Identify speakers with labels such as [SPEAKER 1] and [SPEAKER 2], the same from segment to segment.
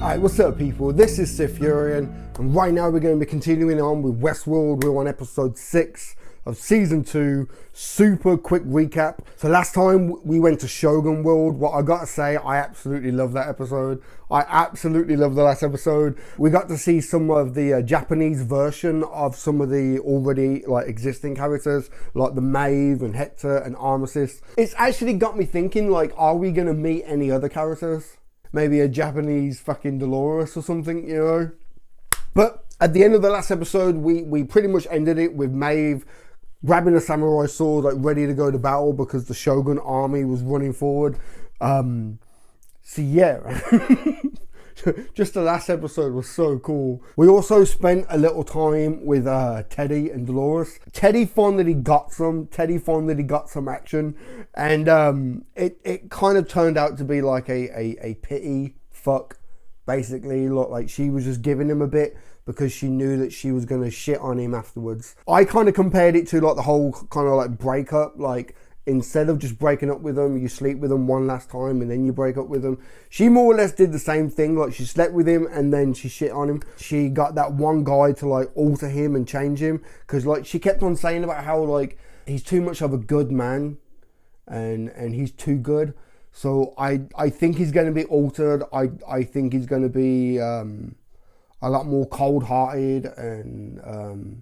[SPEAKER 1] Alright, what's up people? This is SiTHFuRiON, and right now we're going to be continuing on with Westworld. We're on episode 6 of season 2. Super quick recap. So last time we went to Shogun World. What I gotta say, I absolutely love that episode. I absolutely love the last episode. We got to see some of the Japanese version of some of the already existing characters, like the Maeve and Hector and Armistice. It's actually got me thinking, are we gonna meet any other characters? Maybe a Japanese fucking Dolores or something, you know? But at the end of the last episode, we pretty much ended it with Maeve grabbing a samurai sword, ready to go to battle because the Shogun army was running forward. So yeah, just the last episode was so cool. We also spent a little time with Teddy and Dolores. Teddy finally got some action, and it kind of turned out to be like a pity fuck, basically. Look, like she was just giving him a bit because she knew that she was gonna shit on him afterwards. I kind of compared it to the whole kind of breakup, instead of just breaking up with them, you sleep with them one last time and then you break up with them. She more or less did the same thing. She slept with him and then she shit on him. She got that one guy to alter him and change him, because she kept on saying about how he's too much of a good man and he's too good. So I think he's going to be altered. I think he's going to be a lot more cold-hearted and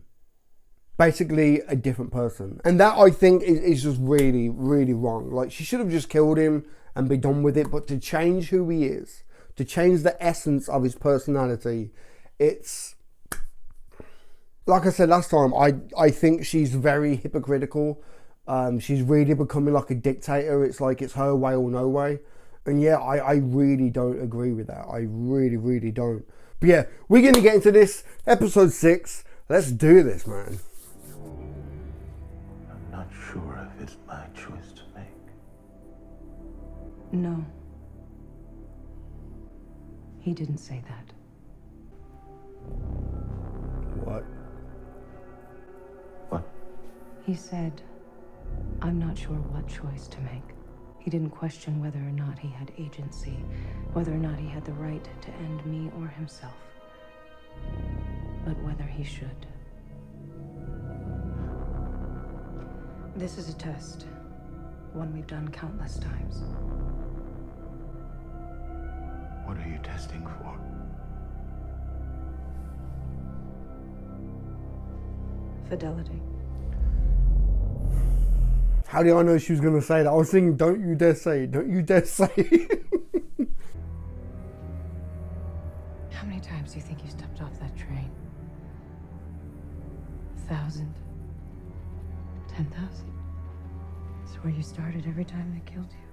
[SPEAKER 1] basically a different person. And that, I think, is just really, really wrong. She should have just killed him and be done with it. But to change who he is, to change the essence of his personality, it's... Like I said last time, I think she's very hypocritical. She's really becoming like a dictator. It's it's her way or no way. And yeah, I really don't agree with that. I really, really don't. But yeah, we're going to get into this. Episode 6. Let's do this, man.
[SPEAKER 2] Not sure if it's my choice to make.
[SPEAKER 3] No. He didn't say that.
[SPEAKER 1] What?
[SPEAKER 2] What?
[SPEAKER 3] He said, I'm not sure what choice to make. He didn't question whether or not he had agency, whether or not he had the right to end me or himself, but whether he should. This is a test, one we've done countless times.
[SPEAKER 2] What are you testing for?
[SPEAKER 3] Fidelity.
[SPEAKER 1] How did I know she was going to say that? I was thinking, don't you dare say it. Don't you dare say it.
[SPEAKER 3] How many times do you think you stepped off that train? 1,000? 10,000? It's where you started every time they killed you.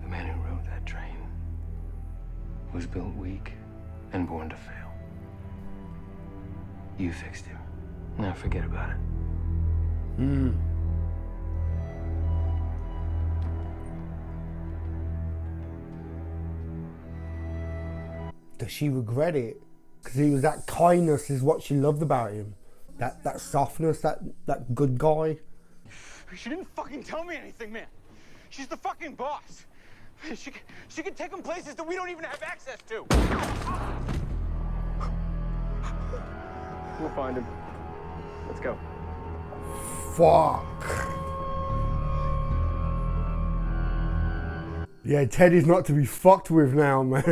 [SPEAKER 2] The man who rode that train was built weak and born to fail. You fixed him. Now forget about it.
[SPEAKER 1] Does she regret it? Because he was that kindness is what she loved about him. That softness, that good guy.
[SPEAKER 4] She didn't fucking tell me anything, man. She's the fucking boss. She can take him places that we don't even have access to. We'll find him. Let's go.
[SPEAKER 1] Fuck. Yeah, Teddy's not to be fucked with now, man.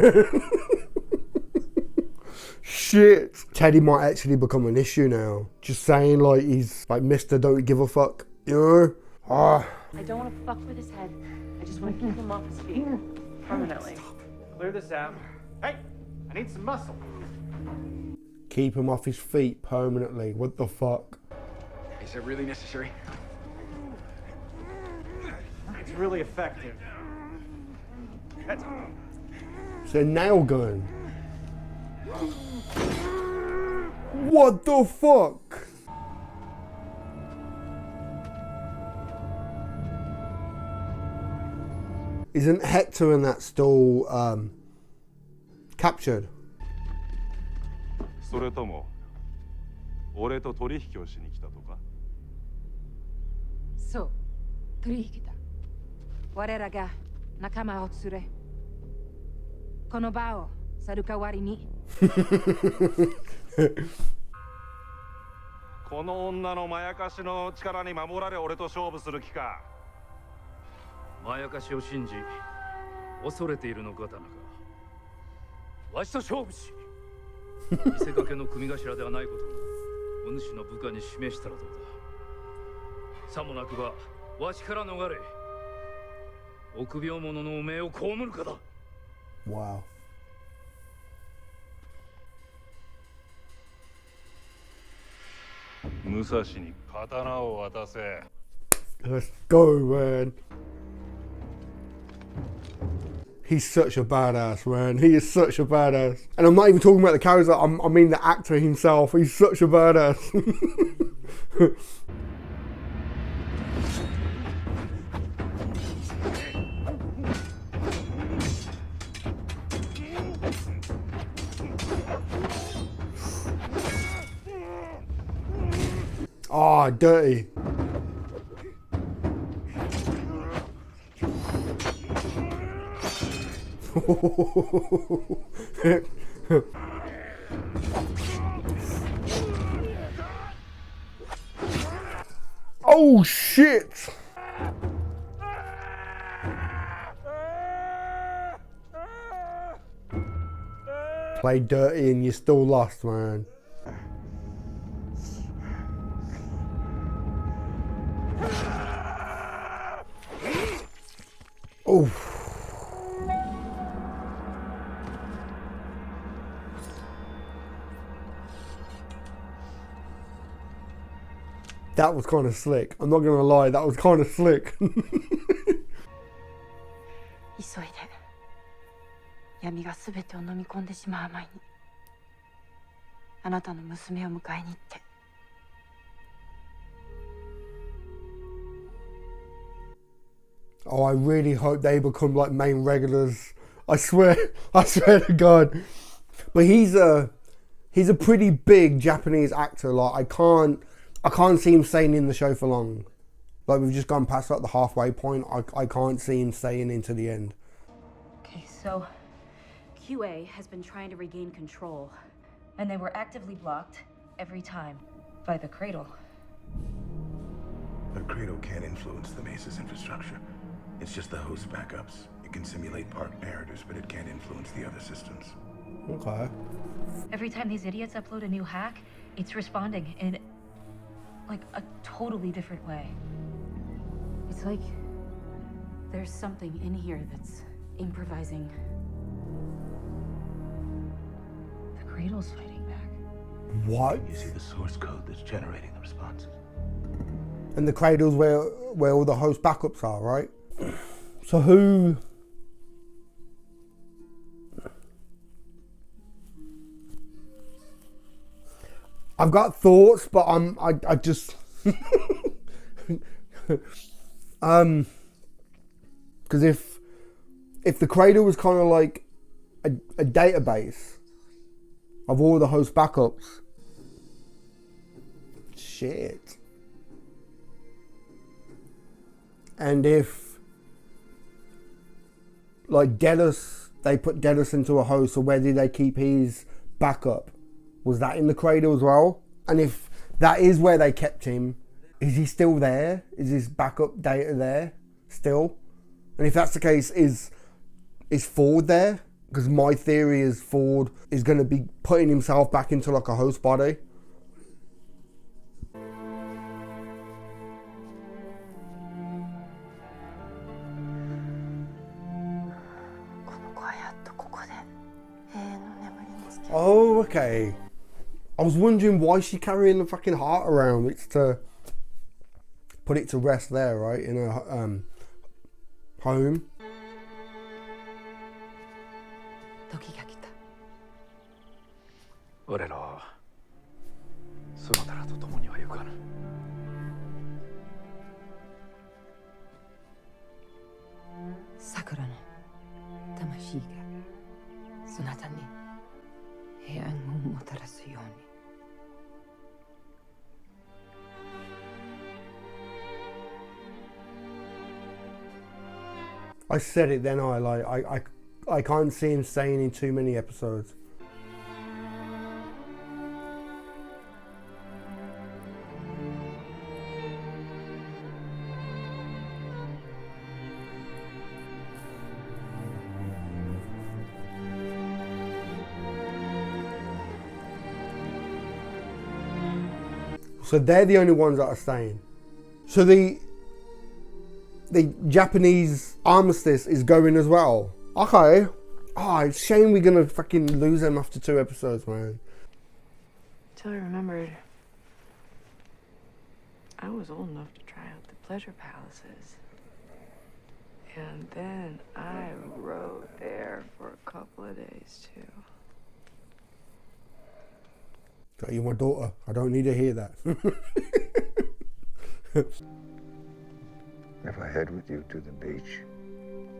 [SPEAKER 1] Shit. Teddy might actually become an issue now. Just saying, he's Mr. Don't Give a Fuck, you know?
[SPEAKER 5] I don't want to fuck with his head. I just want to keep him off his feet. Permanently.
[SPEAKER 4] Clear this out. Hey, I need some muscle.
[SPEAKER 1] Keep him off his feet permanently. What the fuck?
[SPEAKER 4] Is it really necessary? It's really effective. That's...
[SPEAKER 1] It's a nail gun. What the fuck? Isn't Hector and that still captured?
[SPEAKER 6] それとも俺と取引をしに来たとか？
[SPEAKER 7] そう、取引だ。我らが仲間を連れ、
[SPEAKER 3] この場を去る代わりに。
[SPEAKER 6] この女のまやかしの力に守られ俺と勝負する気か。
[SPEAKER 7] まやかしを信じ恐れているのか田中。わしと勝負し見せかけの組頭ではないことをお主の部下に示したらどうだ。さもなくばわしから逃れ臆病者の汚名を被るかだ。
[SPEAKER 1] Wow.
[SPEAKER 6] Musashiに刀を渡せ。
[SPEAKER 1] Let's go, man. He's such a badass, man. He is such a badass. And I'm not even talking about the character, I mean the actor himself. He's such a badass. Ah, dirty. Oh shit! Play dirty and you're still lost, man. Oh. That was kind of slick. I'm not gonna lie, that was kind of slick.
[SPEAKER 3] 急いで闇が全てを飲み込んでしまう前にあなたの娘を迎えに行って。
[SPEAKER 1] Oh, I really hope they become like main regulars. I swear to God. But he's a pretty big Japanese actor. Like I can't see him staying in the show for long. Like we've just gone past like the halfway point. I can't see him staying into the end.
[SPEAKER 8] Okay, so QA has been trying to regain control, and they were actively blocked every time by the cradle.
[SPEAKER 9] The cradle can't influence the Mesa's infrastructure. It's just the host backups. It can simulate park narratives, but it can't influence the other systems.
[SPEAKER 1] Okay.
[SPEAKER 8] Every time these idiots upload a new hack, it's responding in like a totally different way. It's like there's something in here that's improvising. The cradle's fighting back.
[SPEAKER 1] What?
[SPEAKER 9] You see the source code that's generating the responses.
[SPEAKER 1] And the cradle's where all the host backups are, right? So who? I've got thoughts, but I just because if the cradle was kind of like a database of all the host backups, shit. And if like Dedus, they put Dedus into a host, so where did they keep his backup? Was that in the cradle as well? And if that is where they kept him, is he still there? Is his backup data there still? And if that's the case, is Ford there? Because my theory is Ford is going to be putting himself back into like a host body. Oh, okay. I was wondering why she's carrying the fucking heart around. It's to put it to rest there, right? In her home.
[SPEAKER 8] 時が来た。
[SPEAKER 7] 我らはそなたらと共には行かぬ。
[SPEAKER 3] 桜の魂がそなたに平安をもたらすように。
[SPEAKER 1] I said it then. I I can't see him staying in too many episodes. So they're the only ones that are staying. So the Japanese armistice is going as well. Okay. Oh, it's a shame we're gonna fucking lose them after 2 episodes, man.
[SPEAKER 5] Till I remembered I was old enough to try out the pleasure palaces. And then I rode there for a couple of days too.
[SPEAKER 1] You're my daughter. I don't need to hear that.
[SPEAKER 9] If I head with you to the beach,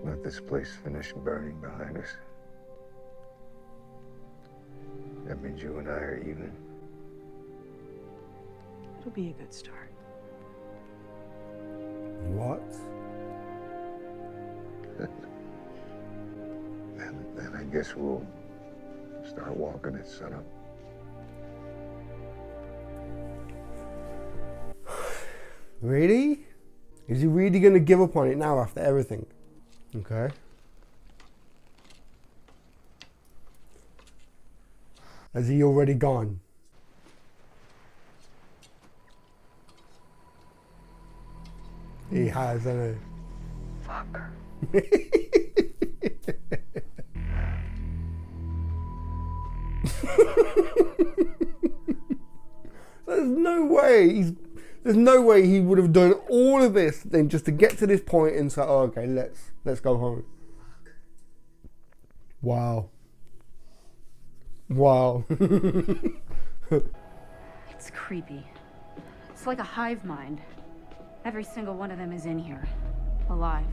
[SPEAKER 9] let this place finish burning behind us. That means you and I are even.
[SPEAKER 5] It'll be a good start.
[SPEAKER 1] What?
[SPEAKER 9] Then I guess we'll start walking at sunup.
[SPEAKER 1] Really? Is he really going to give up on it now after everything? Okay. Has he already gone? He has, hasn't he?
[SPEAKER 5] Fucker.
[SPEAKER 1] There's no way he would have done all of this then just to get to this point and say, oh, okay, let's go home. Wow. Wow.
[SPEAKER 8] It's creepy. It's like a hive mind. Every single one of them is in here, alive.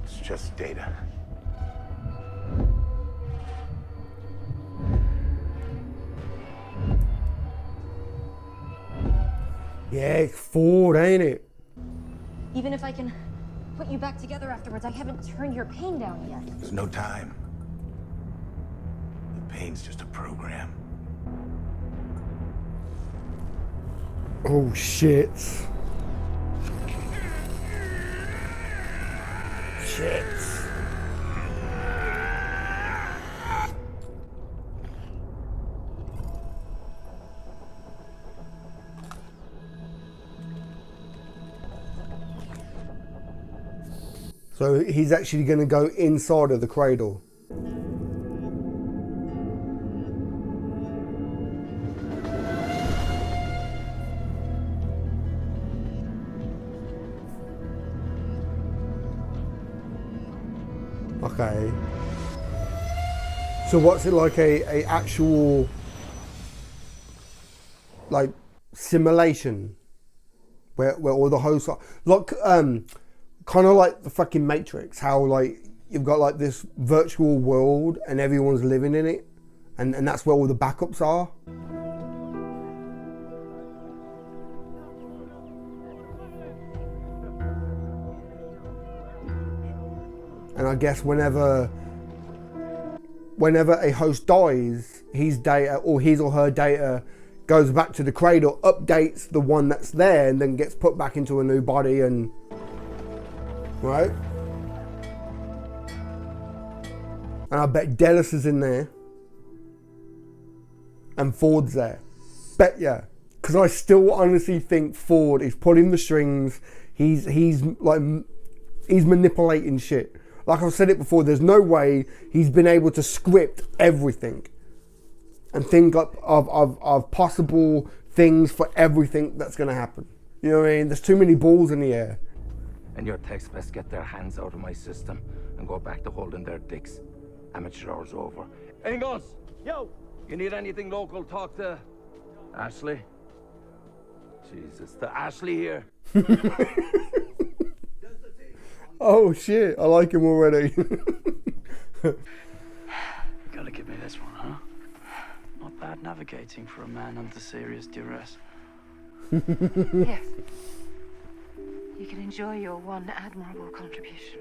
[SPEAKER 9] It's just data.
[SPEAKER 1] Yeah, it's Ford, ain't it?
[SPEAKER 8] Even if I can put you back together afterwards, I haven't turned your pain down yet.
[SPEAKER 9] There's no time. The pain's just a program.
[SPEAKER 1] Oh, shit. Shit. So he's actually going to go inside of the cradle. Okay. So what's it like, a actual like simulation where all the hosts are like kind of like the fucking Matrix, how like you've got like this virtual world and everyone's living in it, and that's where all the backups are. And I guess whenever a host dies, his data or his or her data goes back to the cradle, updates the one that's there, and then gets put back into a new body, and right? And I bet Dallas is in there. And Ford's there. Bet ya. Because I still honestly think Ford is pulling the strings. He's manipulating shit. Like I've said it before, there's no way he's been able to script everything and think of possible things for everything that's going to happen. You know what I mean? There's too many balls in the air.
[SPEAKER 10] And your techs best get their hands out of my system and go back to holding their dicks. Amateur hour's over. Engels! Yo! You need anything local, talk to Ashley. Jesus, the Ashley here.
[SPEAKER 1] Oh shit, I like him already.
[SPEAKER 11] Gotta give me this one, huh? Not bad navigating for a man under serious duress.
[SPEAKER 3] Yes. You can enjoy your one admirable contribution.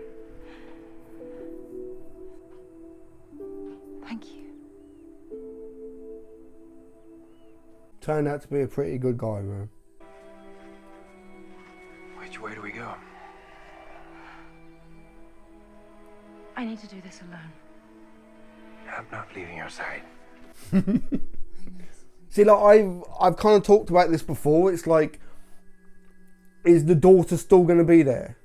[SPEAKER 12] Thank you.
[SPEAKER 1] Turned out to be a pretty good guy, man.
[SPEAKER 2] Which way do we go?
[SPEAKER 8] I need to do this alone.
[SPEAKER 2] I'm not leaving your side.
[SPEAKER 1] See, like I've kind of talked about this before. It's like, is the daughter still going to be there?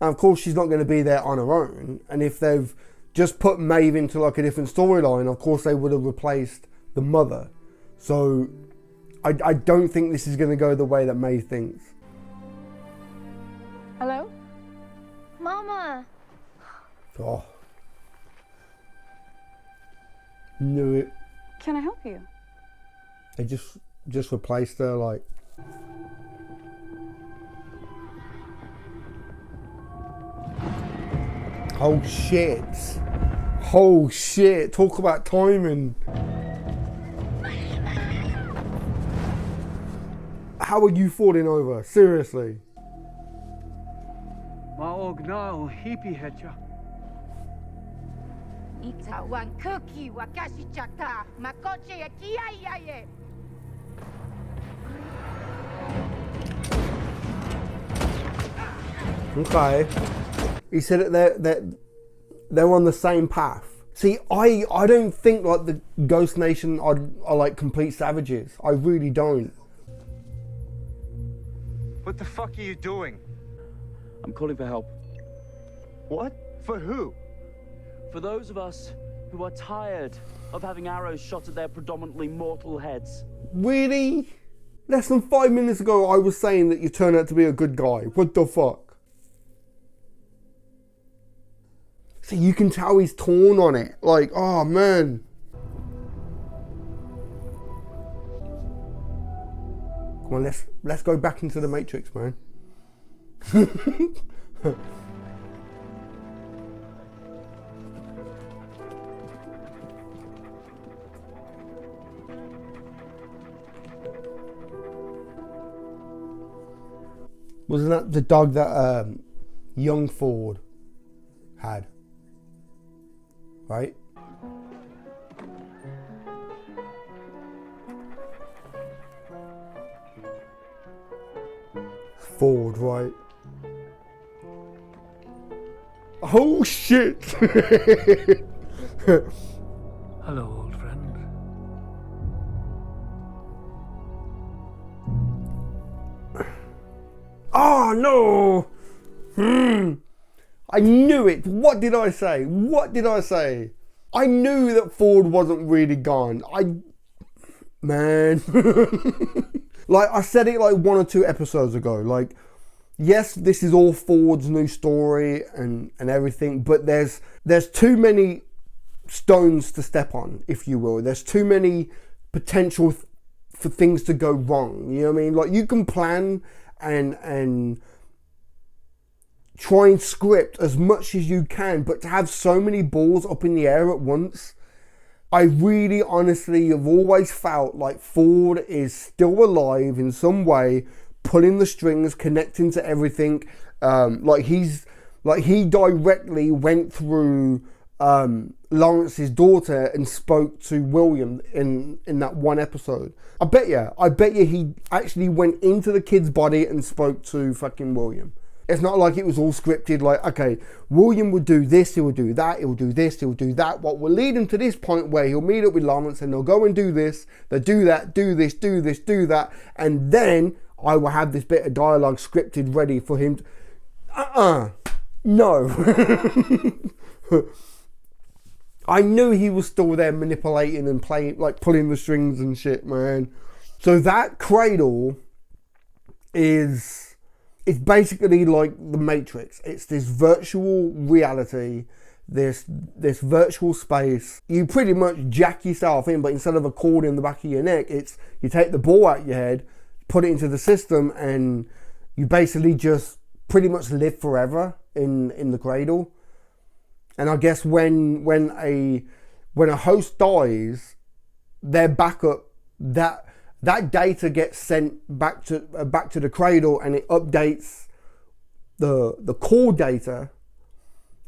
[SPEAKER 1] And of course, she's not going to be there on her own. And if they've just put Maeve into like a different storyline, of course they would have replaced the mother. So I don't think this is going to go the way that Maeve thinks.
[SPEAKER 12] Hello?
[SPEAKER 13] Mama!
[SPEAKER 1] Oh. Knew it.
[SPEAKER 12] Can I help you?
[SPEAKER 1] They just replaced her, like. Oh shit. Oh shit. Talk about timing. How are you falling over? Seriously.
[SPEAKER 14] Maognao hippie hecha.
[SPEAKER 13] Itawan cookie wakashi chaka makoche yakiyaye.
[SPEAKER 1] Okay. He said that they're on the same path. See, I don't think like the Ghost Nation are like complete savages. I really don't.
[SPEAKER 4] What the fuck are you doing?
[SPEAKER 11] I'm calling for help.
[SPEAKER 4] What? For who?
[SPEAKER 11] For those of us who are tired of having arrows shot at their predominantly mortal heads.
[SPEAKER 1] Really? Less than 5 minutes ago I was saying that you turned out to be a good guy. What the fuck? See, you can tell he's torn on it. Like, oh man. Come on, let's go back into the Matrix, man. Wasn't that the dog that young Ford had? Right? Ford, right? Oh shit!
[SPEAKER 14] Hello, old friend.
[SPEAKER 1] Oh no! I knew it. What did I say? What did I say? I knew that Ford wasn't really gone. Man. Like I said it like 1 or 2 episodes ago. Like, yes, this is all Ford's new story and everything, but there's too many stones to step on, if you will. There's too many potential for things to go wrong. You know what I mean? Like, you can plan and try and script as much as you can, but to have so many balls up in the air at once, I really honestly have always felt like Ford is still alive in some way, pulling the strings, connecting to everything. Like he directly went through Lawrence's daughter and spoke to William in that one episode. I bet you he actually went into the kid's body and spoke to fucking William. It's not like it was all scripted, like, okay, William would do this, he will do that, he'll do this, he'll do that. What will lead him to this point where he'll meet up with Lawrence and they'll go and do this, they'll do that, do this, do this, do that. And then I will have this bit of dialogue scripted ready for him to... No. I knew he was still there manipulating and playing, like pulling the strings and shit, man. So that cradle it's basically like the Matrix. It's this virtual reality, this virtual space. You pretty much jack yourself in, but instead of a cord in the back of your neck, it's you take the ball out your head, put it into the system, and you basically just pretty much live forever in the cradle. And I guess when a host dies, their backup, that data gets sent back to the cradle, and it updates the core data,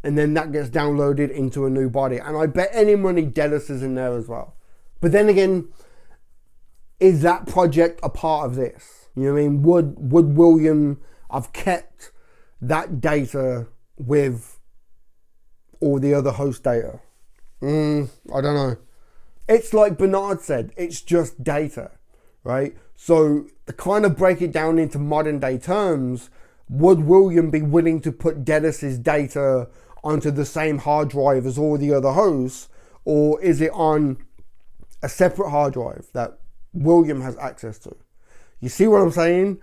[SPEAKER 1] and then that gets downloaded into a new body. And I bet any money Dennis is in there as well. But then again, is that project a part of this? You know what I mean? Would William have kept that data with all the other host data? I don't know. It's like Bernard said, it's just data, right? So to kind of break it down into modern day terms, would William be willing to put Dennis's data onto the same hard drive as all the other hosts, or is it on a separate hard drive that William has access to? You see what I'm saying?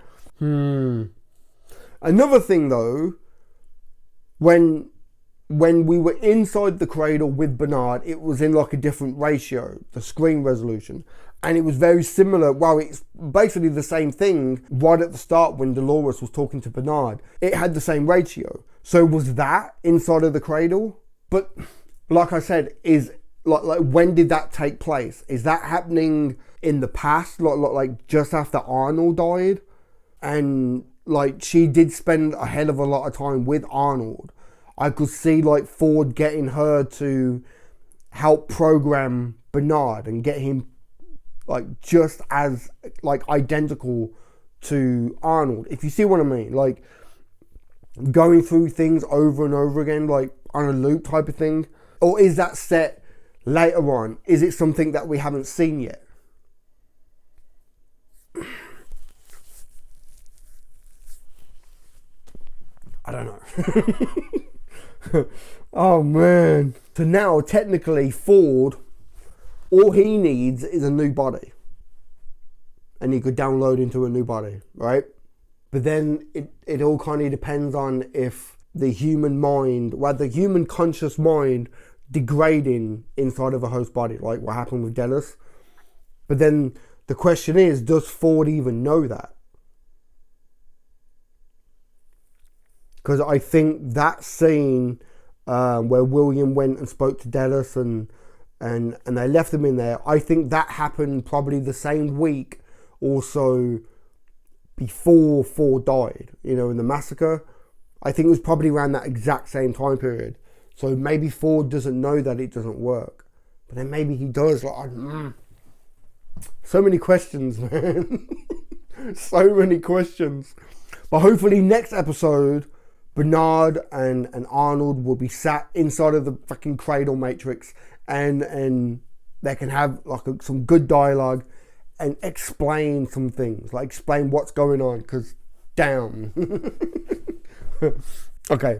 [SPEAKER 1] Another thing though, when we were inside the cradle with Bernard, it was in like a different ratio, the screen resolution. And it was very similar. Well, it's basically the same thing right at the start when Dolores was talking to Bernard. It had the same ratio. So was that inside of the cradle? But like I said, is like when did that take place? Is that happening in the past? Like just after Arnold died? And like she did spend a hell of a lot of time with Arnold. I could see like Ford getting her to help program Bernard and get him like just as like identical to Arnold, if you see what I mean, like going through things over and over again, like on a loop type of thing. Or is that set later on? Is it something that we haven't seen yet? I don't know. Oh man. So now technically Ford, all he needs is a new body. And he could download into a new body, right? But then it all kind of depends on if the human mind, well, the human conscious mind degrading inside of a host body, like what happened with Dennis. But then the question is, does Ford even know that? Because I think that scene where William went and spoke to Dennis and they left him in there, I think that happened probably the same week or so before Ford died, you know, in the massacre. I think it was probably around that exact same time period. So maybe Ford doesn't know that it doesn't work, but then maybe he does. Like, so many questions, man. So many questions. But hopefully next episode, Bernard and Arnold will be sat inside of the fucking cradle matrix and they can have like some good dialogue and explain some things, like explain what's going on, because damn. Okay.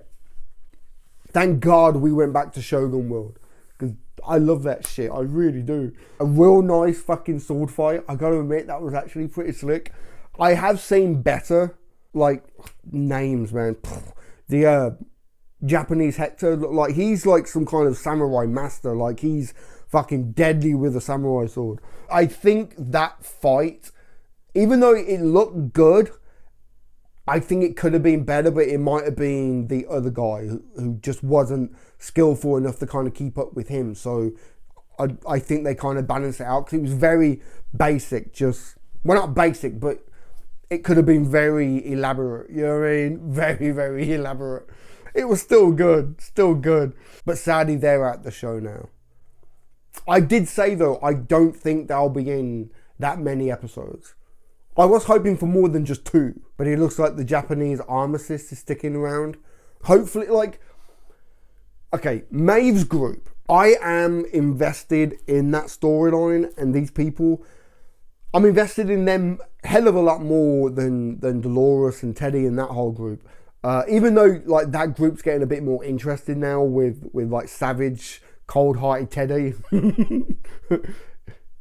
[SPEAKER 1] Thank God we went back to Shogun World, because I love that shit. I really do. A real nice fucking sword fight. I gotta admit, that was actually pretty slick. I have seen better, like, names, man. The Japanese Hector, like, he's like some kind of samurai master. Like, he's fucking deadly with a samurai sword. I think that fight, even though it looked good, I think it could have been better, but it might have been the other guy who just wasn't skillful enough to kind of keep up with him. So I think they kind of balanced it out, because it was very basic, just, well, not basic, but it could have been very elaborate, you know what I mean? Very, very elaborate. It was still good, but sadly they're at the show now. I did say though, I don't think they'll be in that many episodes. I was hoping for more than just 2, but it looks like the Japanese armistice is sticking around. Hopefully, like, okay, Maeve's group. I am invested in that storyline and these people. I'm invested in them a hell of a lot more than Dolores and Teddy and that whole group. Even though like that group's getting a bit more interested now with like savage, cold-hearted Teddy.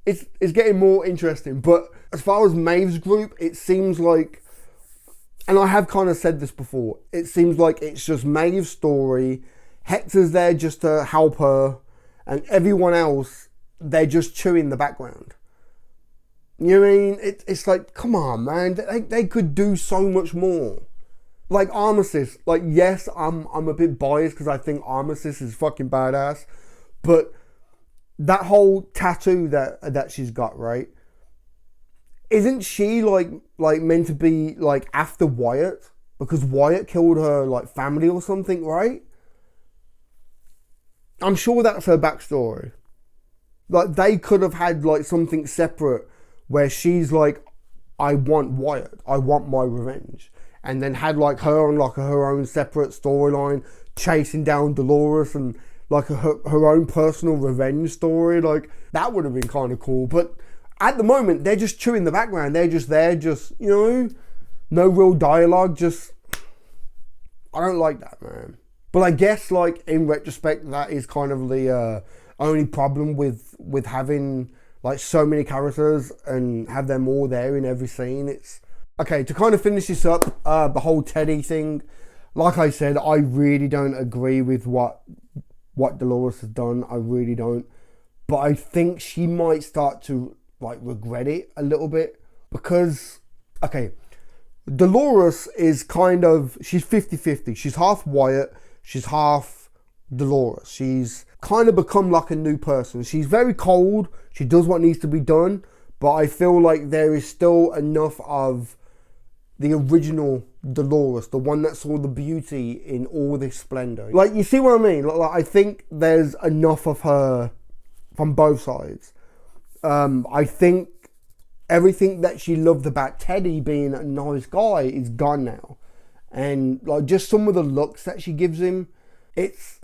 [SPEAKER 1] It's getting more interesting. But as far as Maeve's group, it seems like, and I have kind of said this before, it seems like it's just Maeve's story. Hector's there just to help her, and everyone else, they're just chewing the background. You know what I mean? It's like, come on, man. They could do so much more. Like Armistice. Like, yes, I'm a bit biased because I think Armistice is fucking badass. But that whole tattoo that she's got, right? Isn't she like meant to be like after Wyatt? Because Wyatt killed her like family or something, right? I'm sure that's her backstory. Like, they could have had like something separate where she's like, I want Wyatt, I want my revenge, and then had like her on like her own separate storyline, chasing down Dolores and like her own personal revenge story. Like, that would have been kind of cool. But at the moment, they're just chewing the background. They're just there, just, you know, no real dialogue. Just, I don't like that, man. But I guess, like, in retrospect, that is kind of the only problem with having like so many characters and have them all there in every scene. It's okay. To kind of finish this up, the whole Teddy thing. Like I said, I really don't agree with what Dolores has done. I really don't. But I think she might start to like regret it a little bit, because, okay, Dolores is kind of, she's 50-50. She's half Wyatt, she's half Dolores. She's kind of become like a new person. She's very cold. She does what needs to be done, but I feel like there is still enough of the original Dolores, the one that saw the beauty in all this splendor. Like, you see what I mean? Like, I think there's enough of her from both sides. I think everything that she loved about Teddy being a nice guy is gone now. And like, just some of the looks that she gives him, it's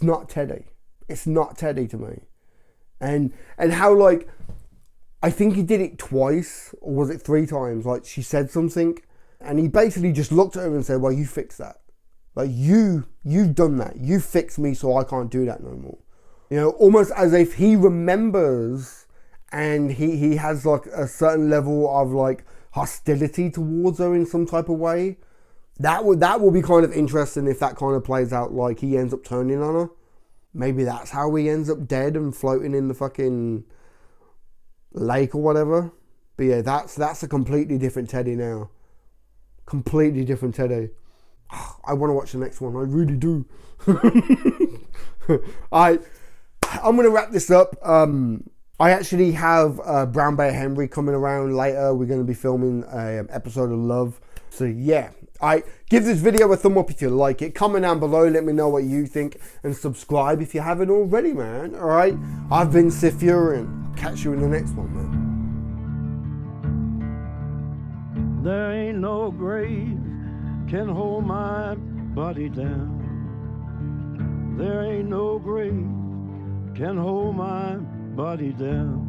[SPEAKER 1] not Teddy. It's not Teddy to me. And how, like, I think he did it twice, or was it 3 times? Like, she said something and he basically just looked at her and said, well, you fix that. Like, you've done that. You fixed me, so I can't do that no more. You know, almost as if he remembers and he has like a certain level of like hostility towards her in some type of way. That will be kind of interesting if that kind of plays out, like he ends up turning on her. Maybe that's how he ends up dead and floating in the fucking lake or whatever. But yeah, that's a completely different Teddy now. Completely different Teddy. I want to watch the next one. I really do. I'm going to wrap this up. I actually have Brown Bear Henry coming around later. We're going to be filming an episode of Love. So yeah, give this video a thumb up if you like it. Comment down below, let me know what you think, and subscribe if you haven't already, man. All right, I've been SiTHFuRiON. Catch you in the next one, man.
[SPEAKER 12] There ain't no grave can hold my body down. There ain't no grave can hold my body down.